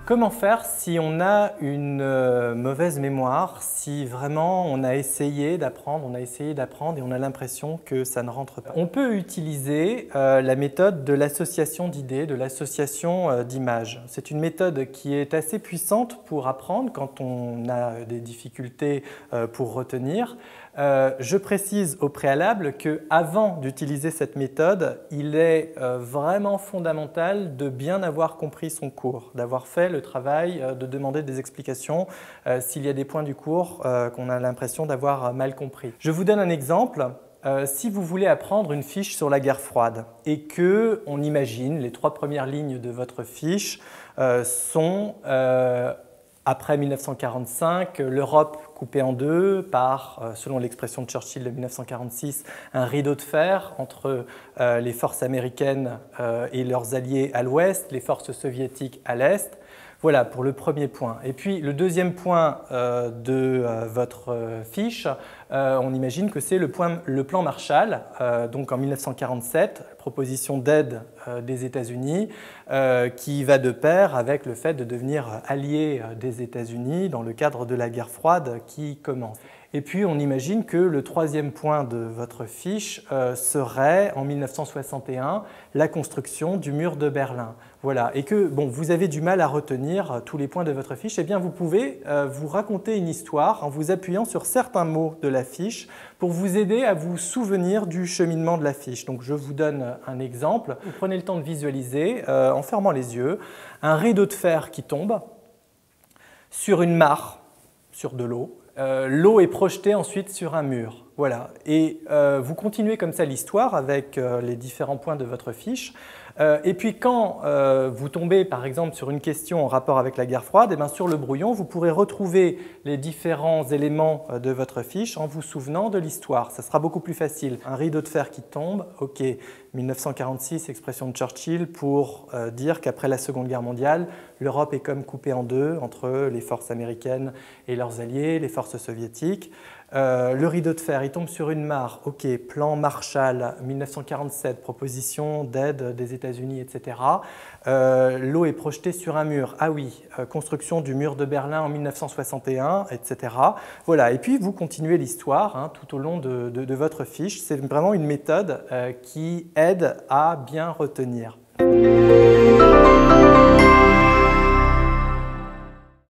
Comment faire si on a une mauvaise mémoire, si vraiment on a essayé d'apprendre et on a l'impression que ça ne rentre pas? On peut utiliser la méthode de l'association d'idées, de l'association d'images. C'est une méthode qui est assez puissante pour apprendre quand on a des difficultés pour retenir. Je précise au préalable qu'avant d'utiliser cette méthode, il est vraiment fondamental de bien avoir compris son cours, d'avoir fait le travail de demander des explications s'il y a des points du cours qu'on a l'impression d'avoir mal compris. Je vous donne un exemple. Si vous voulez apprendre une fiche sur la guerre froide et que, on imagine, les 3 premières lignes de votre fiche sont après 1945, l'Europe coupée en deux par, selon l'expression de Churchill de 1946, un rideau de fer entre les forces américaines et leurs alliés à l'ouest, les forces soviétiques à l'est. Voilà pour le premier point. Et puis le deuxième point de votre fiche, on imagine que c'est le plan Marshall, donc en 1947, proposition d'aide des États-Unis, qui va de pair avec le fait de devenir allié des États-Unis dans le cadre de la guerre froide qui commence. Et puis on imagine que le troisième point de votre fiche serait en 1961 la construction du mur de Berlin. Voilà. Et que vous avez du mal à retenir tous les points de votre fiche, eh bien vous pouvez vous raconter une histoire en vous appuyant sur certains mots de la fiche pour vous aider à vous souvenir du cheminement de la fiche. Donc je vous donne un exemple. Vous prenez le temps de visualiser en fermant les yeux un rideau de fer qui tombe sur une mare, sur de l'eau. L'eau est projetée ensuite sur un mur. Voilà. Et vous continuez comme ça l'histoire avec les différents points de votre fiche. Et puis quand vous tombez par exemple sur une question en rapport avec la guerre froide, eh bien, sur le brouillon, vous pourrez retrouver les différents éléments de votre fiche en vous souvenant de l'histoire. Ça sera beaucoup plus facile. Un rideau de fer qui tombe, ok, 1946, expression de Churchill pour dire qu'après la Seconde Guerre mondiale, l'Europe est comme coupée en deux entre les forces américaines et leurs alliés, les forces soviétiques. Le rideau de fer, il tombe sur une mare, ok, plan Marshall, 1947, proposition d'aide des États-Unis, etc. L'eau est projetée sur un mur, ah oui, construction du mur de Berlin en 1961, etc. Voilà, et puis vous continuez l'histoire tout au long de votre fiche. C'est vraiment une méthode qui aide à bien retenir.